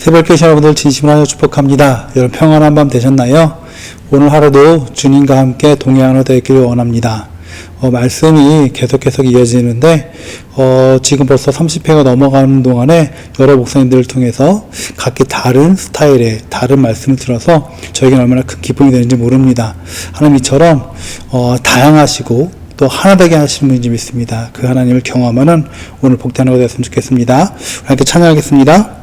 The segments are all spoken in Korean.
새벽 계신 여러분들 진심으로 축복합니다. 여러분 평안한 밤 되셨나요? 오늘 하루도 주님과 함께 동행하는 되기를 원합니다. 말씀이 계속해서 이어지는데 지금 벌써 30회가 넘어가는 동안에 여러 목사님들을 통해서 각기 다른 스타일의 다른 말씀을 들어서 저에게는 얼마나 큰 기쁨이 되는지 모릅니다. 하나님 이처럼 다양하시고 또 하나 되게 하시는 분인지 믿습니다. 그 하나님을 경험하는 오늘 복된 하루가 되었으면 좋겠습니다. 함께 찬양하겠습니다.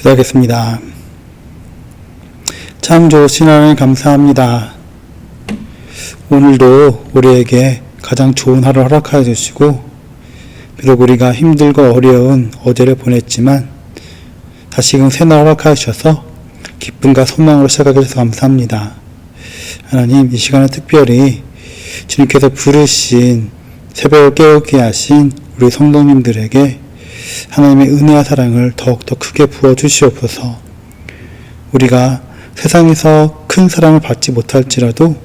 기도하겠습니다. 참 좋으신 하나님 감사합니다. 오늘도 우리에게 가장 좋은 하루를 허락하여 주시고 비록 우리가 힘들고 어려운 어제를 보냈지만 다시금 새날 허락하여 주셔서 기쁨과 소망으로 시작하게 해주셔서 감사합니다. 하나님 이 시간에 특별히 주님께서 부르신 새벽을 깨우게 하신 우리 성도님들에게 하나님의 은혜와 사랑을 더욱더 크게 부어주시옵소서. 우리가 세상에서 큰 사랑을 받지 못할지라도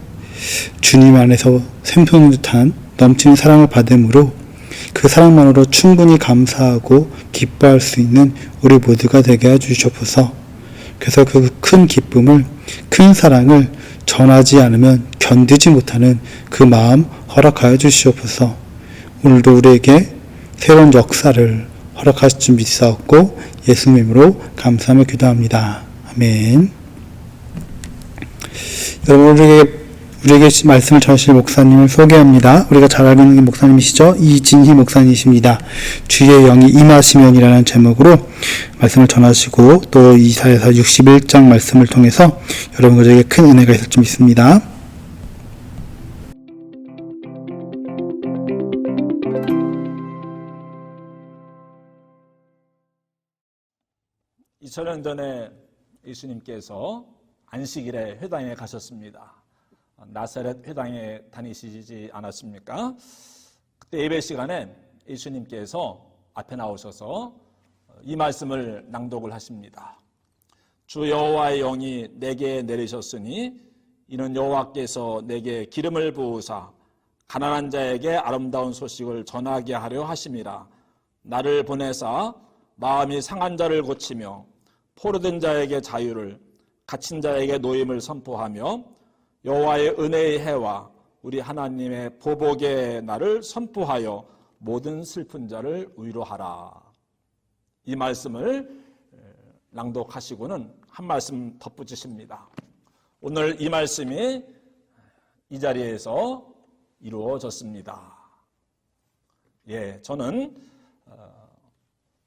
주님 안에서 샘솟는 듯한 넘치는 사랑을 받음으로 그 사랑만으로 충분히 감사하고 기뻐할 수 있는 우리 모두가 되게 해주시옵소서. 그래서 그 큰 기쁨을, 큰 사랑을 전하지 않으면 견디지 못하는 그 마음 허락하여 주시옵소서. 오늘도 우리에게 새로운 역사를 허락하실 줄 믿사옵고 예수님으로 감사하며 기도합니다. 아멘. 여러분 우리에게 말씀을 전하실 목사님을 소개합니다. 우리가 잘 알고 있는 목사님이시죠. 이진희 목사님이십니다. 주의 영이 임하시면이라는 제목으로 말씀을 전하시고 또 이사야서 61장 말씀을 통해서 여러분들에게 큰 은혜가 있을 줄 믿습니다. (2000년) 전에 예수님께서 안식일에 회당에 가셨습니다. 나사렛 회당에 다니시지 않았습니까? 그때 예배 시간에 예수님께서 앞에 나오셔서 이 말씀을 낭독을 하십니다. 주 여호와의 영이 내게 내리셨으니 이는 여호와께서 내게 기름을 부으사 가난한 자에게 아름다운 소식을 전하게 하려 하심이라. 나를 보내사 마음이 상한 자를 고치며 포로된 자에게 자유를, 갇힌 자에게 노임을 선포하며 여호와의 은혜의 해와 우리 하나님의 보복의 날을 선포하여 모든 슬픈 자를 위로하라. 이 말씀을 낭독하시고는 한 말씀 덧붙이십니다. 오늘 이 말씀이 이 자리에서 이루어졌습니다. 예, 저는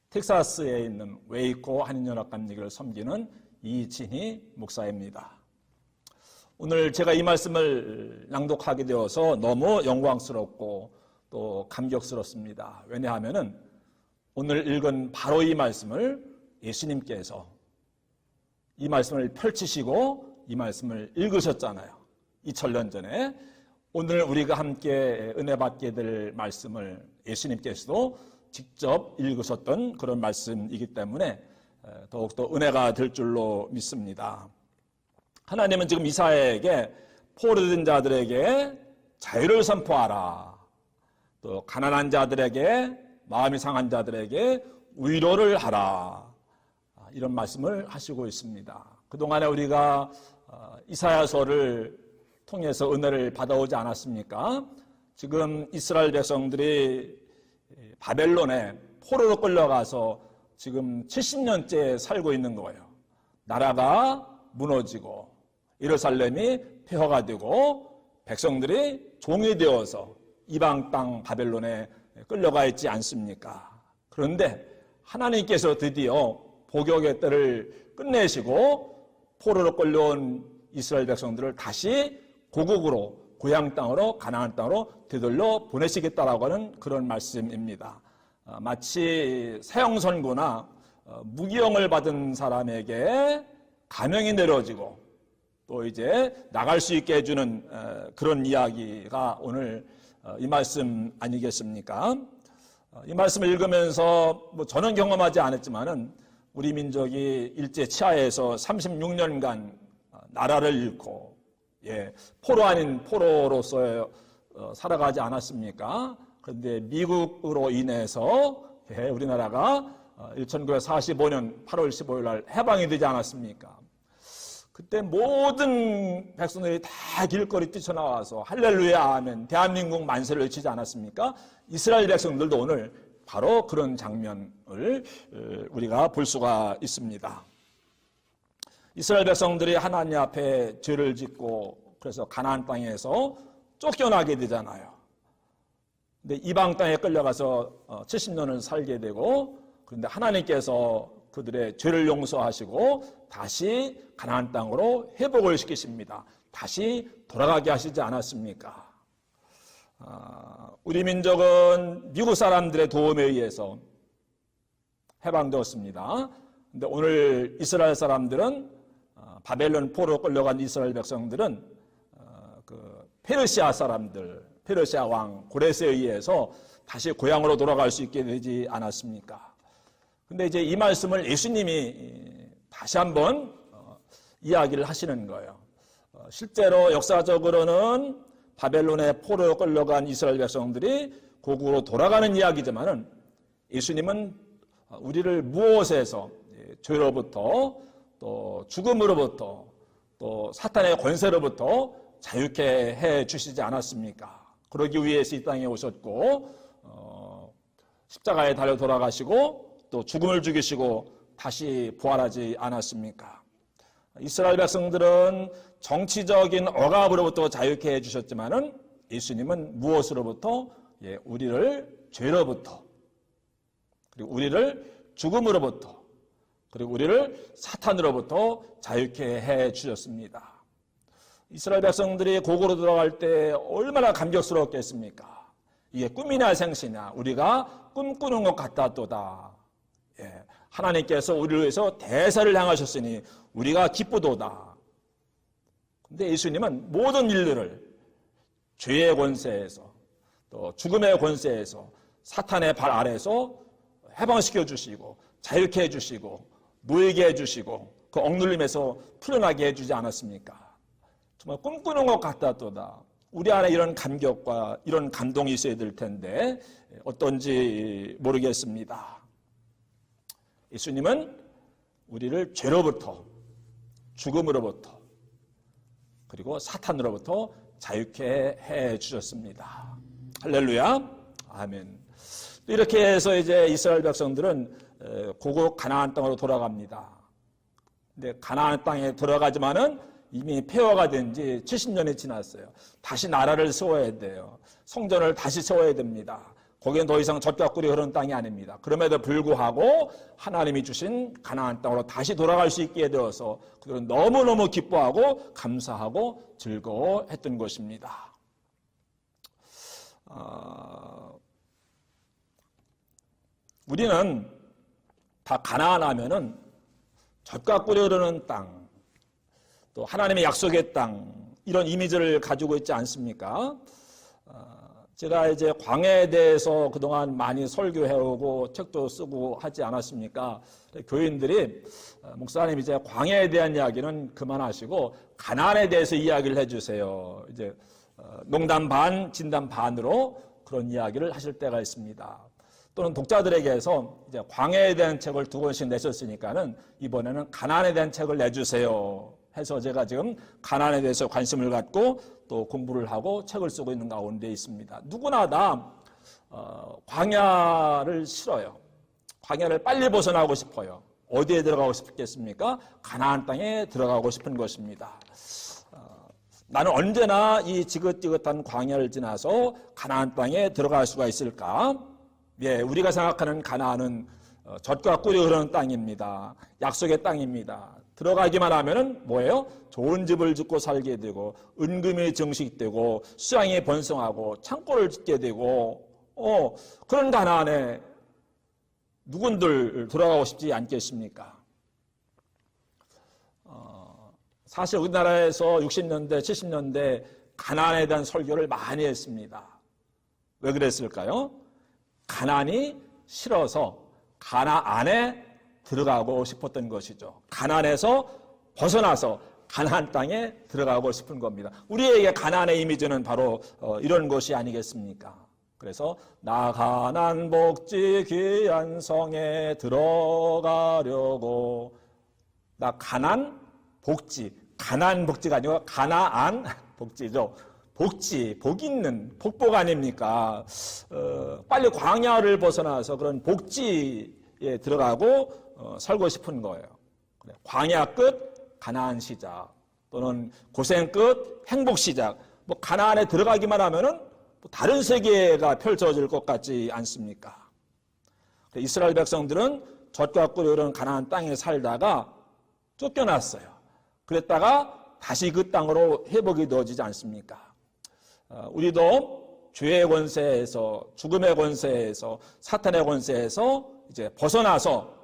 텍사스에 있는 웨이코 한인연합감리교를 섬기는 이진희 목사입니다. 오늘 제가 이 말씀을 낭독하게 되어서 너무 영광스럽고 또 감격스럽습니다. 왜냐하면 오늘 읽은 바로 이 말씀을 예수님께서 이 말씀을 펼치시고 이 말씀을 읽으셨잖아요. 2000년 전에. 오늘 우리가 함께 은혜 받게 될 말씀을 예수님께서도 직접 읽으셨던 그런 말씀이기 때문에 더욱더 은혜가 될 줄로 믿습니다. 하나님은 지금 이사야에게 포로된 자들에게 자유를 선포하라. 또 가난한 자들에게, 마음이 상한 자들에게 위로를 하라. 이런 말씀을 하시고 있습니다. 그동안에 우리가 이사야서를 통해서 은혜를 받아오지 않았습니까? 지금 이스라엘 백성들이 바벨론에 포로로 끌려가서 지금 70년째 살고 있는 거예요. 나라가 무너지고 예루살렘이 폐허가 되고 백성들이 종이 되어서 이방 땅 바벨론에 끌려가 있지 않습니까? 그런데 하나님께서 드디어 복역의 때를 끝내시고 포로로 끌려온 이스라엘 백성들을 다시 고국으로, 고향 땅으로, 가나안 땅으로 되돌려 보내시겠다라고 하는 그런 말씀입니다. 마치 사형선고나 무기형을 받은 사람에게 감형이 내려지고 또 이제 나갈 수 있게 해주는 그런 이야기가 오늘 이 말씀 아니겠습니까? 이 말씀을 읽으면서 저는 경험하지 않았지만은 우리 민족이 일제 치하에서 36년간 나라를 잃고 포로 아닌 포로로서 살아가지 않았습니까? 그런데 미국으로 인해서 우리나라가 1945년 8월 15일 날 해방이 되지 않았습니까? 그때 모든 백성들이 다 길거리 뛰쳐나와서 할렐루야 하면 대한민국 만세를 외치지 않았습니까? 이스라엘 백성들도 오늘 바로 그런 장면을 우리가 볼 수가 있습니다. 이스라엘 백성들이 하나님 앞에 죄를 짓고 그래서 가나안 땅에서 쫓겨나게 되잖아요. 근데 이방 땅에 끌려가서 70년을 살게 되고 그런데 하나님께서 그들의 죄를 용서하시고 다시 가나안 땅으로 회복을 시키십니다. 다시 돌아가게 하시지 않았습니까? 우리 민족은 미국 사람들의 도움에 의해서 해방되었습니다. 그런데 오늘 이스라엘 사람들은 바벨론 포로 끌려간 이스라엘 백성들은 그 페르시아 사람들, 페르시아 왕 고레스에 의해서 다시 고향으로 돌아갈 수 있게 되지 않았습니까? 근데 이제 이 말씀을 예수님이 다시 한번 이야기를 하시는 거예요. 실제로 역사적으로는 바벨론에 포로로 끌려간 이스라엘 백성들이 고국으로 돌아가는 이야기지만은 예수님은 우리를 무엇에서 죄로부터 또 죽음으로부터 또 사탄의 권세로부터 자유케 해 주시지 않았습니까? 그러기 위해서 이 땅에 오셨고 십자가에 달려 돌아가시고 또 죽음을 죽이시고 다시 부활하지 않았습니까? 이스라엘 백성들은 정치적인 억압으로부터 자유케 해주셨지만은 예수님은 무엇으로부터? 우리를 죄로부터 그리고 우리를 죽음으로부터 그리고 우리를 사탄으로부터 자유케 해주셨습니다. 이스라엘 백성들이 고국으로 들어갈 때 얼마나 감격스러웠겠습니까? 이게 꿈이냐 생시냐 우리가 꿈꾸는 것 같다도다. 하나님께서 우리를 위해서 대사를 향하셨으니 우리가 기쁘도다. 그런데 예수님은 모든 일들을 죄의 권세에서 또 죽음의 권세에서 사탄의 발 아래에서 해방시켜 주시고 자유케 해주시고 노예게 해주시고 그 억눌림에서 풀려나게 해주지 않았습니까? 정말 꿈꾸는 것 같다도다. 우리 안에 이런 감격과 이런 감동이 있어야 될 텐데 어떤지 모르겠습니다. 예수님은 우리를 죄로부터, 죽음으로부터, 그리고 사탄으로부터 자유케 해 주셨습니다. 할렐루야. 아멘. 이렇게 해서 이제 이스라엘 백성들은 고국 가나안 땅으로 돌아갑니다. 근데 가나안 땅에 들어가지만은 이미 폐허가 된 지 70년이 지났어요. 다시 나라를 세워야 돼요. 성전을 다시 세워야 됩니다. 거기는 더 이상 젖과 꿀이 흐르는 땅이 아닙니다. 그럼에도 불구하고 하나님이 주신 가나안 땅으로 다시 돌아갈 수 있게 되어서 그들은 너무너무 기뻐하고 감사하고 즐거워했던 것입니다. 우리는 다 가나안 하면은 젖과 꿀이 흐르는 땅, 또 하나님의 약속의 땅, 이런 이미지를 가지고 있지 않습니까? 제가 이제 광야에 대해서 그동안 많이 설교해오고 책도 쓰고 하지 않았습니까? 교인들이 목사님 이제 광야에 대한 이야기는 그만하시고 가나안에 대해서 이야기를 해주세요. 이제 농담 반, 진담 반으로 그런 이야기를 하실 때가 있습니다. 또는 독자들에게서 이제 광야에 대한 책을 2권씩 내셨으니까는 이번에는 가나안에 대한 책을 내주세요 해서 제가 지금 가나안에 대해서 관심을 갖고 또 공부를 하고 책을 쓰고 있는 가운데 있습니다. 누구나 다 광야를 싫어요. 광야를 빨리 벗어나고 싶어요. 어디에 들어가고 싶겠습니까? 가나안 땅에 들어가고 싶은 것입니다. 나는 언제나 이 지긋지긋한 광야를 지나서 가나안 땅에 들어갈 수가 있을까? 예, 우리가 생각하는 가나안은 젖과 꿀이 흐르는 땅입니다. 약속의 땅입니다. 들어가기만 하면은 뭐예요? 좋은 집을 짓고 살게 되고 은금이 증식되고 수양이 번성하고 창고를 짓게 되고 그런 가나안에 누군들 들어가고 싶지 않겠습니까? 사실 우리나라에서 60년대, 70년대 가나안에 대한 설교를 많이 했습니다. 왜 그랬을까요? 가나안이 싫어서 가나안에 들어가고 싶었던 것이죠. 가나안에서 벗어나서 가나안 땅에 들어가고 싶은 겁니다. 우리에게 가나안의 이미지는 바로 이런 것이 아니겠습니까? 그래서 나 가나안 복지 귀한 성에 들어가려고, 나 가나안 복지, 가나안 복지가 아니고 가나안 복지죠. 복지, 복 있는 복복 아닙니까? 빨리 광야를 벗어나서 그런 복지에 들어가고 살고 싶은 거예요. 광야 끝 가나안 시작, 또는 고생 끝 행복 시작. 뭐 가나안에 들어가기만 하면은 다른 세계가 펼쳐질 것 같지 않습니까? 이스라엘 백성들은 젖과 꿀이 흐르는 가나안 땅에 살다가 쫓겨났어요. 그랬다가 다시 그 땅으로 회복이 되어지지 않습니까? 우리도 죄의 권세에서, 죽음의 권세에서, 사탄의 권세에서 이제 벗어나서,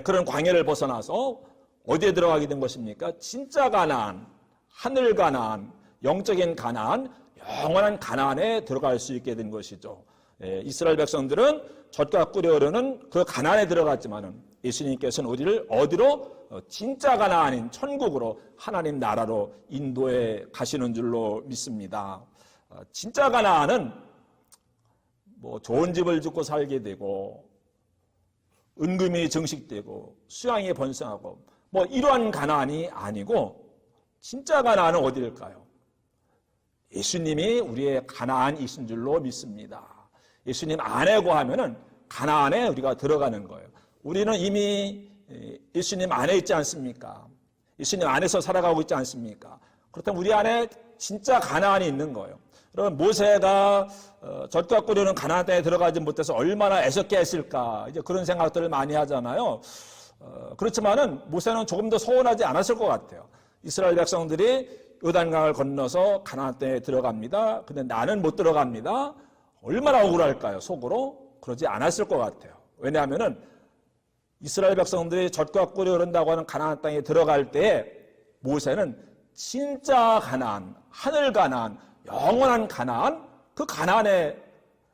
그런 광야를 벗어나서 어디에 들어가게 된 것입니까? 진짜 가나안, 하늘 가나안, 영적인 가나안, 영원한 가나안에 들어갈 수 있게 된 것이죠. 이스라엘 백성들은 젖과 꿀이 흐르는 그 가나안에 들어갔지만은 예수님께서는 우리를 어디로? 진짜 가나안인 천국으로, 하나님 나라로 인도해 가시는 줄로 믿습니다. 진짜 가나안은 뭐 좋은 집을 짓고 살게 되고 은금이 증식되고 수양이 번성하고 뭐 이러한 가나안이 아니고, 진짜 가나안은 어디일까요? 예수님이 우리의 가나안이신 줄로 믿습니다. 예수님 안에 거하면은 가나안에 우리가 들어가는 거예요. 우리는 이미 예수님 안에 있지 않습니까? 예수님 안에서 살아가고 있지 않습니까? 그렇다면 우리 안에 진짜 가나안이 있는 거예요. 여러분, 모세가 젖과 꿀이 흐르는 가나안 땅에 들어가지 못해서 얼마나 애석해 했을까, 이제 그런 생각들을 많이 하잖아요. 그렇지만은 모세는 조금 더 서운하지 않았을 것 같아요. 이스라엘 백성들이 요단강을 건너서 가나안 땅에 들어갑니다. 근데 나는 못 들어갑니다. 얼마나 억울할까요, 속으로? 그러지 않았을 것 같아요. 왜냐하면은 이스라엘 백성들이 젖과 꿀이 흐른다고 하는 가나안 땅에 들어갈 때 모세는 진짜 가나안, 하늘 가나안, 영원한 가나안, 그 가나안에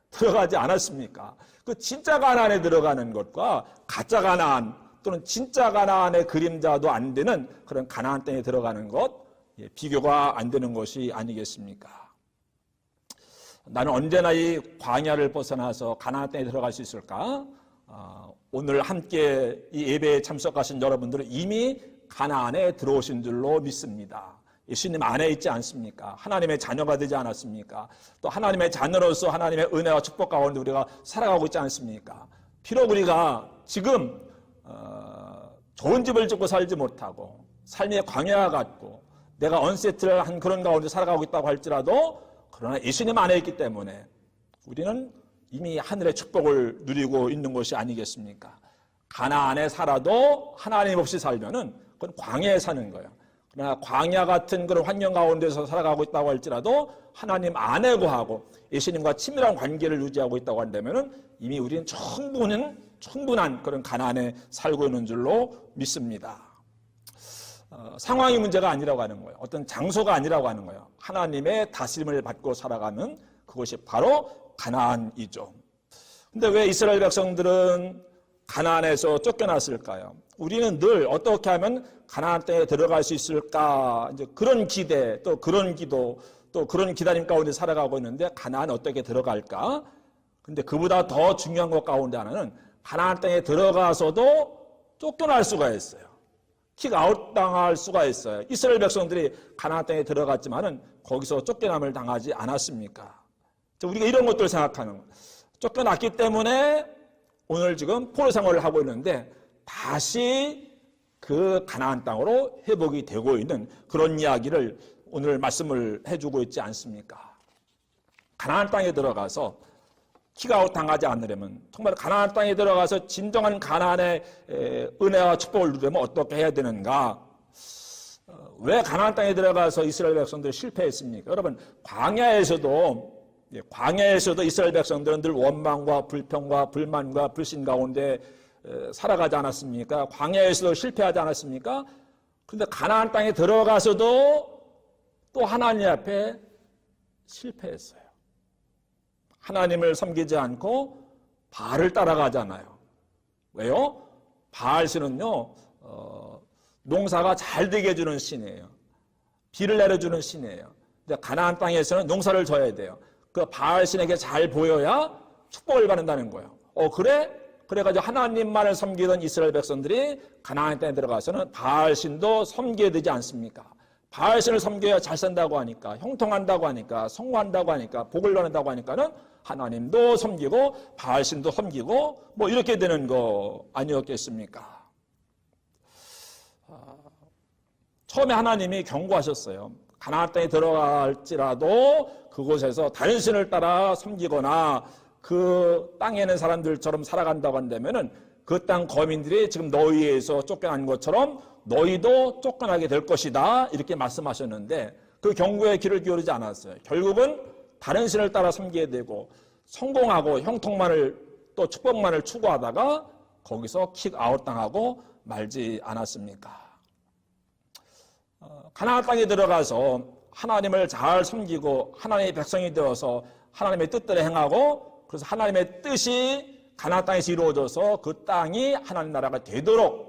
들어가지 않았습니까? 그 진짜 가나안에 들어가는 것과 가짜 가나안 또는 진짜 가나안의 그림자도 안 되는 그런 가나안 땅에 들어가는 것, 비교가 안 되는 것이 아니겠습니까? 나는 언제나 이 광야를 벗어나서 가나안 땅에 들어갈 수 있을까? 오늘 함께 이 예배에 참석하신 여러분들은 이미 가나안에 들어오신 줄로 믿습니다. 예수님 안에 있지 않습니까? 하나님의 자녀가 되지 않았습니까? 또 하나님의 자녀로서 하나님의 은혜와 축복 가운데 우리가 살아가고 있지 않습니까? 비록 우리가 지금 좋은 집을 짓고 살지 못하고 삶의 광야 같고 내가 언세트를 한 그런 가운데 살아가고 있다고 할지라도 그러나 예수님 안에 있기 때문에 우리는 이미 하늘의 축복을 누리고 있는 것이 아니겠습니까? 가나안에 살아도 하나님 없이 살면은 그건 광야에 사는 거예요. 그러나 광야 같은 그런 환경 가운데서 살아가고 있다고 할지라도 하나님 안에 거하고 예수님과 친밀한 관계를 유지하고 있다고 한다면은 이미 우리는 충분한 그런 가나안에 살고 있는 줄로 믿습니다. 상황이 문제가 아니라고 하는 거예요. 어떤 장소가 아니라고 하는 거예요. 하나님의 다스림을 받고 살아가는 그것이 바로 가나안이죠. 근데 왜 이스라엘 백성들은 가나안에서 쫓겨났을까요? 우리는 늘 어떻게 하면 가나안 땅에 들어갈 수 있을까? 이제 그런 기대, 또 그런 기도, 또 그런 기다림 가운데 살아가고 있는데 가나안 어떻게 들어갈까? 근데 그보다 더 중요한 것 가운데 하나는 가나안 땅에 들어가서도 쫓겨날 수가 있어요. 킥아웃 당할 수가 있어요. 이스라엘 백성들이 가나안 땅에 들어갔지만은 거기서 쫓겨남을 당하지 않았습니까? 우리가 이런 것들을 생각하는 거예요. 쫓겨났기 때문에 오늘 지금 포로 생활을 하고 있는데 다시 그 가나안 땅으로 회복이 되고 있는 그런 이야기를 오늘 말씀을 해주고 있지 않습니까? 가나안 땅에 들어가서 킥아웃 당하지 않으려면 정말 가나안 땅에 들어가서 진정한 가나안의 은혜와 축복을 누리려면 어떻게 해야 되는가? 왜 가나안 땅에 들어가서 이스라엘 백성들이 실패했습니까? 여러분 광야에서도 이스라엘 백성들은 늘 원망과 불평과 불만과 불신 가운데 살아가지 않았습니까? 광야에서도 실패하지 않았습니까? 그런데 가나안 땅에 들어가서도 또 하나님 앞에 실패했어요. 하나님을 섬기지 않고 바알을 따라가잖아요. 왜요? 바알 신은요, 농사가 잘 되게 해주는 신이에요. 비를 내려주는 신이에요. 근데 가나안 땅에서는 농사를 져야 돼요. 그 바알 신에게 잘 보여야 축복을 받는다는 거예요. 그래? 그래가지고 하나님만을 섬기던 이스라엘 백성들이 가나안 땅에 들어가서는 바알 신도 섬겨야 되지 않습니까? 바알 신을 섬겨야 잘 산다고 하니까, 형통한다고 하니까, 성공한다고 하니까, 복을 받는다고 하니까는 하나님도 섬기고 바알 신도 섬기고 뭐 이렇게 되는 거 아니었겠습니까? 처음에 하나님이 경고하셨어요. 가나안 땅에 들어갈지라도 그곳에서 다른 신을 따라 섬기거나 그 땅에 있는 사람들처럼 살아간다고 한다면은 그 땅 거민들이 지금 너희에서 쫓겨난 것처럼 너희도 쫓겨나게 될 것이다. 이렇게 말씀하셨는데 그 경고에 귀를 기울이지 않았어요. 결국은 다른 신을 따라 섬기게 되고 성공하고 형통만을 또 축복만을 추구하다가 거기서 킥아웃 당하고 말지 않았습니까? 가나안 땅에 들어가서 하나님을 잘 섬기고 하나님의 백성이 되어서 하나님의 뜻대로 행하고 그래서 하나님의 뜻이 가나안 땅에서 이루어져서 그 땅이 하나님 나라가 되도록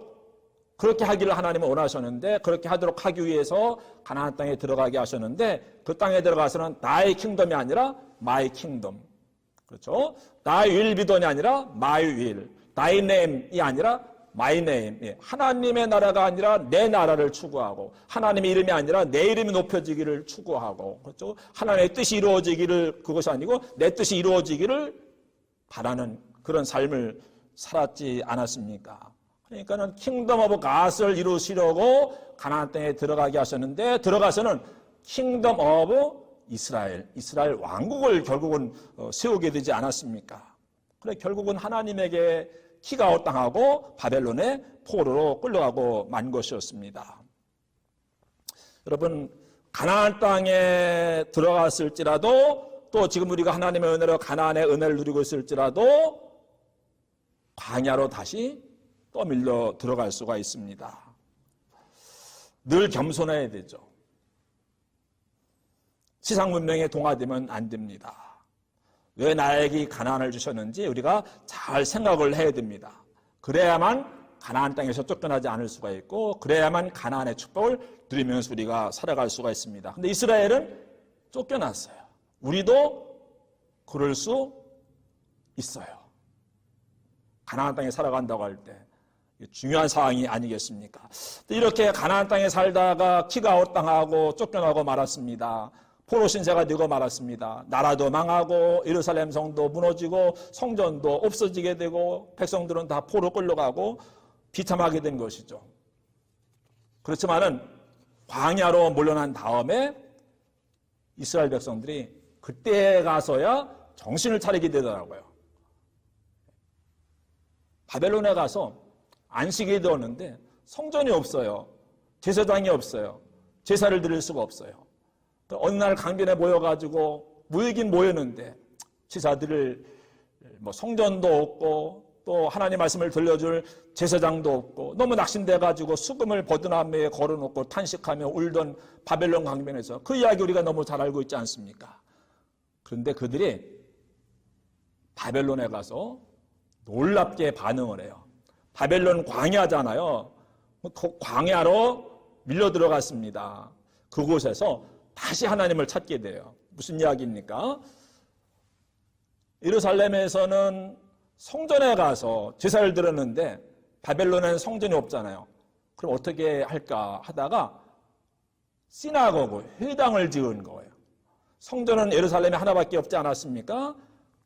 그렇게 하기를 하나님은 원하셨는데 그렇게 하도록 하기 위해서 가나안 땅에 들어가게 하셨는데 그 땅에 들어가서는 나의 킹덤이 아니라 마이 킹덤, 그렇죠? 나의 윌비돈이 아니라 마이 윌, 나의 네임이 아니라 마이 네임, 하나님의 나라가 아니라 내 나라를 추구하고 하나님의 이름이 아니라 내 이름이 높여지기를 추구하고, 그렇죠? 하나님의 뜻이 이루어지기를, 그것이 아니고 내 뜻이 이루어지기를 바라는 그런 삶을 살았지 않았습니까? 그러니까는 킹덤 오브 갓을 이루시려고 가나안 땅에 들어가게 하셨는데 들어가서는 킹덤 오브 이스라엘 왕국을 결국은 세우게 되지 않았습니까? 그래 결국은 하나님에게 킥아웃 당하고 바벨론의 포로로 끌려가고 만 것이었습니다. 여러분 가나안 땅에 들어갔을지라도 또 지금 우리가 하나님의 은혜로 가나안의 은혜를 누리고 있을지라도 광야로 다시 떠밀려 들어갈 수가 있습니다. 늘 겸손해야 되죠. 지상 문명에 동화되면 안 됩니다. 왜 나에게 가나안을 주셨는지 우리가 잘 생각을 해야 됩니다. 그래야만 가나안 땅에서 쫓겨나지 않을 수가 있고 그래야만 가나안의 축복을 누리면서 우리가 살아갈 수가 있습니다. 근데 이스라엘은 쫓겨났어요. 우리도 그럴 수 있어요. 가나안 땅에 살아간다고 할 때 중요한 사항이 아니겠습니까? 이렇게 가나안 땅에 살다가 키가 아웃당하고 쫓겨나고 말았습니다. 포로 신세가 되고 말았습니다. 나라도 망하고 예루살렘 성도 무너지고 성전도 없어지게 되고 백성들은 다 포로 끌려가고 비참하게 된 것이죠. 그렇지만은 광야로 물러난 다음에 이스라엘 백성들이 그때 가서야 정신을 차리게 되더라고요. 바벨론에 가서 안식이 되었는데 성전이 없어요. 제사장이 없어요. 제사를 드릴 수가 없어요. 어느 날 강변에 모여가지고 모이긴 모였는데 제사 드릴 성전도 없고 또 하나님 말씀을 들려줄 제사장도 없고 너무 낙심돼가지고 수금을 버드나무에 걸어놓고 탄식하며 울던 바벨론 강변에서 그 이야기 우리가 너무 잘 알고 있지 않습니까? 그런데 그들이 바벨론에 가서 놀랍게 반응을 해요. 바벨론 광야잖아요. 그 광야로 밀려 들어갔습니다. 그곳에서 다시 하나님을 찾게 돼요. 무슨 이야기입니까? 예루살렘에서는 성전에 가서 제사를 드렸는데 바벨론에는 성전이 없잖아요. 그럼 어떻게 할까 하다가 시나고그, 회당을 지은 거예요. 성전은 예루살렘에 하나밖에 없지 않았습니까?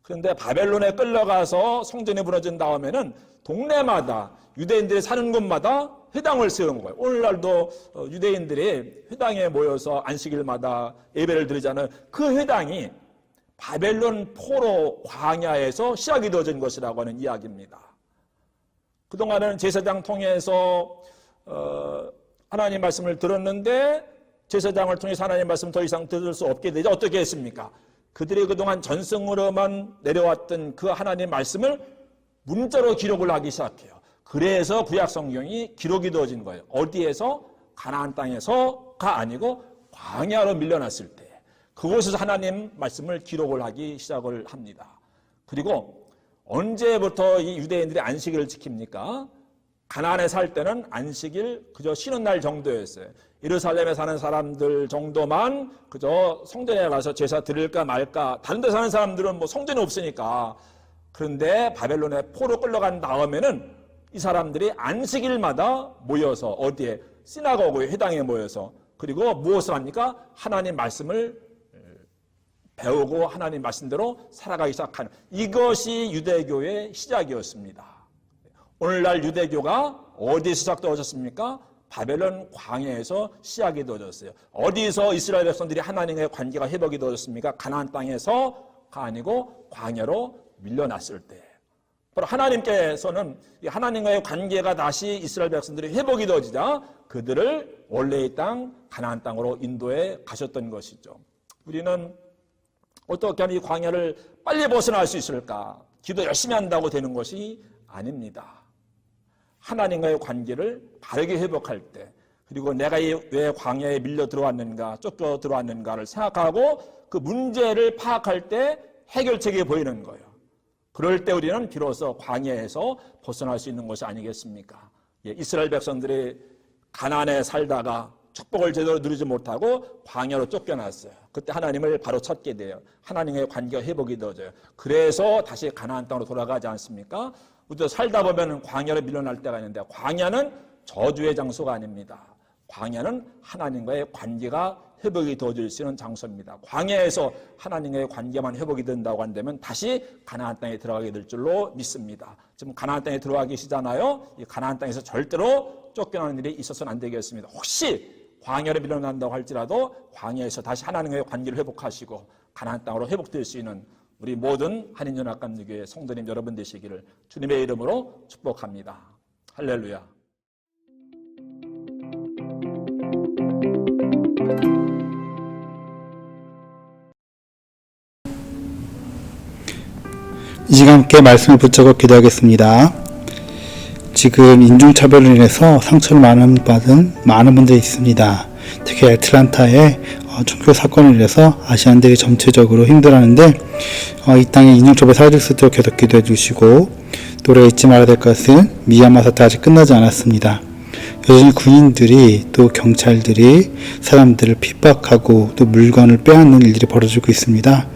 그런데 바벨론에 끌려가서 성전이 무너진 다음에는 동네마다 유대인들이 사는 곳마다 회당을 세운 거예요. 오늘날도 유대인들이 회당에 모여서 안식일마다 예배를 드리잖아요. 그 회당이 바벨론 포로 광야에서 시작이 되어진 것이라고 하는 이야기입니다. 그동안은 제사장 통해서 하나님 말씀을 들었는데 제사장을 통해서 하나님 말씀 더 이상 들을 수 없게 되죠. 어떻게 했습니까? 그들이 그동안 전승으로만 내려왔던 그 하나님 말씀을 문자로 기록을 하기 시작해요. 그래서 구약 성경이 기록이 되어진 거예요. 어디에서? 가나안 땅에서가 아니고 광야로 밀려났을 때 그곳에서 하나님 말씀을 기록을 하기 시작을 합니다. 그리고 언제부터 이 유대인들이 안식일을 지킵니까? 가나안에 살 때는 안식일 그저 쉬는 날 정도였어요. 예루살렘에 사는 사람들 정도만 그저 성전에 가서 제사 드릴까 말까. 다른 데 사는 사람들은 성전이 없으니까. 그런데 바벨론에 포로 끌려간 다음에는 이 사람들이 안식일마다 모여서 어디에? 시나고그에 회당에 모여서 그리고 무엇을 합니까? 하나님 말씀을 배우고 하나님 말씀대로 살아가기 시작하는 이것이 유대교의 시작이었습니다. 오늘날 유대교가 어디서 시작되어졌습니까? 바벨론 광야에서 시작이 되어졌어요. 어디서 이스라엘 백성들이 하나님과의 관계가 회복이 되어졌습니까? 가나안 땅에서가 아니고 광야로 밀려났을 때. 바로 하나님께서는 하나님과의 관계가 다시 이스라엘 백성들이 회복이 되어지자 그들을 원래의 땅 가나안 땅으로 인도해 가셨던 것이죠. 우리는 어떻게 하면 이 광야를 빨리 벗어날 수 있을까? 기도 열심히 한다고 되는 것이 아닙니다. 하나님과의 관계를 바르게 회복할 때 그리고 내가 왜 광야에 밀려 들어왔는가 쫓겨 들어왔는가를 생각하고 그 문제를 파악할 때 해결책이 보이는 거예요. 그럴 때 우리는 비로소 광야에서 벗어날 수 있는 것이 아니겠습니까? 이스라엘 백성들이 가나안에 살다가 축복을 제대로 누리지 못하고 광야로 쫓겨났어요. 그때 하나님을 바로 찾게 돼요. 하나님의 관계가 회복이 되어져요. 그래서 다시 가나안 땅으로 돌아가지 않습니까? 우리도 살다 보면 광야로 밀려날 때가 있는데 광야는 저주의 장소가 아닙니다. 광야는 하나님과의 관계가 회복이 되어질 수 있는 장소입니다. 광야에서 하나님과의 관계만 회복이 된다고 한다면 다시 가나안 땅에 들어가게 될 줄로 믿습니다. 지금 가나안 땅에 들어가 계시잖아요. 이 가나안 땅에서 절대로 쫓겨나는 일이 있어서는 안 되겠습니다. 혹시 광야로 밀려난다고 할지라도 광야에서 다시 하나님과의 관계를 회복하시고 가나안 땅으로 회복될 수 있는 우리 모든 한인연합감리교회 성도님 여러분 되시기를 주님의 이름으로 축복합니다. 할렐루야. 이 시간 함께 말씀을 붙잡고 기도하겠습니다. 지금 인종차별로 인해서 상처를 받은 많은 분들이 있습니다. 특히 애틀란타의 종교 사건을 인해서 아시안들이 전체적으로 힘들어하는데 이 땅에 인종차별 사라질 수 있도록 계속 기도해 주시고 또 우리가 잊지 말아야 될 것은 미얀마 사태가 아직 끝나지 않았습니다. 여전히 군인들이 또 경찰들이 사람들을 핍박하고 또 물건을 빼앗는 일들이 벌어지고 있습니다.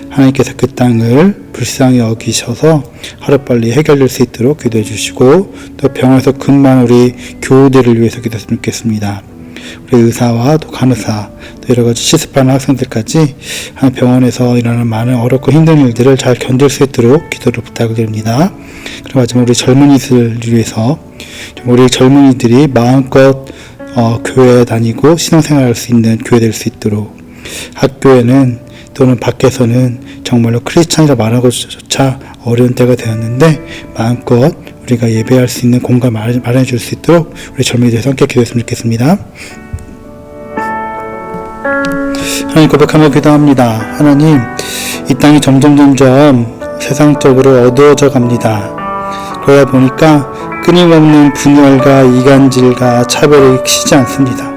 하나님께서 그 땅을 불쌍히 여기셔서 하루빨리 해결될 수 있도록 기도해 주시고 또 병원에서 근무하는 우리 교우들을 위해서 기도했으면 좋겠습니다. 우리 의사와 또 간호사 또 여러가지 실습하는 학생들까지 병원에서 일어나는 많은 어렵고 힘든 일들을 잘 견딜 수 있도록 기도를 부탁드립니다. 그리고 마지막 우리 젊은이들을 위해서 우리 젊은이들이 마음껏 교회에 다니고 신앙생활할 수 있는 교회 될 수 있도록 학교에는 또는 밖에서는 정말로 크리스찬이라 말하고조차 어려운 때가 되었는데 마음껏 우리가 예배할 수 있는 공간을 마련해 줄 수 있도록 우리 젊은이들과 함께 기도했으면 좋겠습니다. 하나님 고백하며 기도합니다. 하나님, 이 땅이 점점 세상적으로 어두워져 갑니다. 그러다 보니까 끊임없는 분열과 이간질과 차별이 쉬지 않습니다.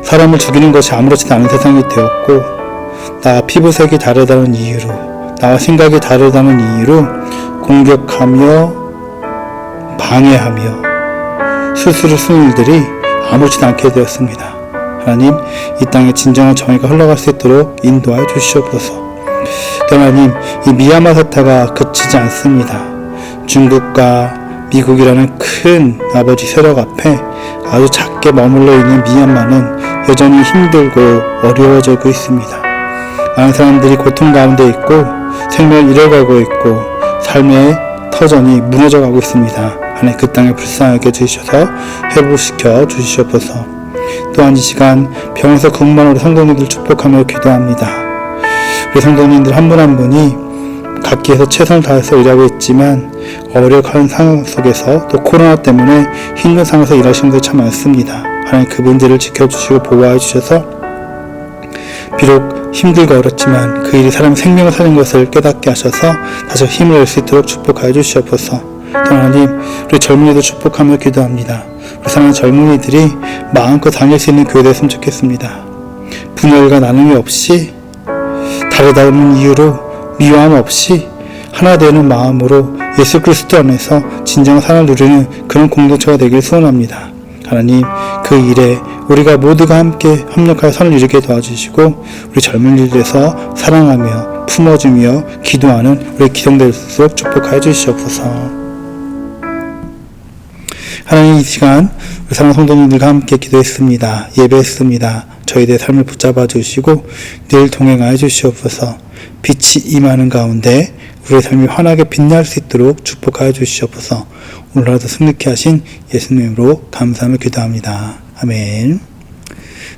사람을 죽이는 것이 아무렇지도 않은 세상이 되었고 나와 피부색이 다르다는 이유로 나와 생각이 다르다는 이유로 공격하며 방해하며 수술을 쓰는 일들이 아무렇지도 않게 되었습니다. 하나님, 이 땅에 진정한 정의가 흘러갈 수 있도록 인도하여 주시옵소서. 하나님, 이 미얀마 사태가 그치지 않습니다. 중국과 미국이라는 큰 아버지 세력 앞에 아주 작게 머물러 있는 미얀마는 여전히 힘들고 어려워지고 있습니다. 많은 사람들이 고통 가운데 있고 생명을 잃어가고 있고 삶의 터전이 무너져가고 있습니다. 하나님, 그 땅에 불쌍하게 주셔서 회복시켜 주시옵소서. 또한 이 시간 병원에서 근무하는 우리 성도님들 축복하며 기도합니다. 우리 성도님들 한 분 한 분이 각기에서 최선을 다해서 일하고 있지만 어려운 상황 속에서 또 코로나 때문에 힘든 상황에서 일하시는 분들이 참 많습니다. 하나님, 그분들을 지켜주시고 보호해 주셔서 비록 힘들고 어렵지만 그 일이 사람의 생명을 살린 것을 깨닫게 하셔서 다시 힘을 낼 수 있도록 축복하여 주시옵소서. 또 하나님, 우리 젊은이들 축복하며 기도합니다. 우리 사랑하는 젊은이들이 마음껏 다닐 수 있는 교회 됐으면 좋겠습니다. 분열과 나눔이 없이 다르다는 이유로 미워함 없이 하나 되는 마음으로 예수 그리스도 안에서 진정한 사랑을 누리는 그런 공동체가 되길 소원합니다. 하나님, 그 일에 우리가 모두가 함께 협력하여 선을 이루게 도와주시고 우리 젊은이들에서 사랑하며 품어주며 기도하는 우리 기성될수록 축복하여 주시옵소서. 하나님, 이 시간 우리 사랑하는 성도님들과 함께 기도했습니다. 예배했습니다. 저희들의 삶을 붙잡아 주시고 늘 동행하여 주시옵소서. 빛이 임하는 가운데 우리의 삶이 환하게 빛날 수 있도록 축복하여 주시옵소서. 오늘라도 승리케 하신 예수님으로 감사하며 기도합니다. 아멘.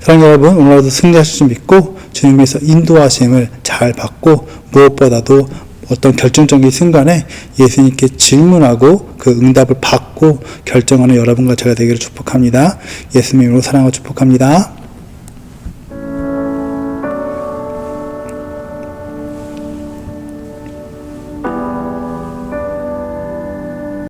사랑하는 여러분, 오늘라도 승리하실 줄 믿고 주님께서 인도하심을 잘 받고 무엇보다도 어떤 결정적인 순간에 예수님께 질문하고 그 응답을 받고 결정하는 여러분과 제가 되기를 축복합니다. 예수님으로 사랑하고 축복합니다.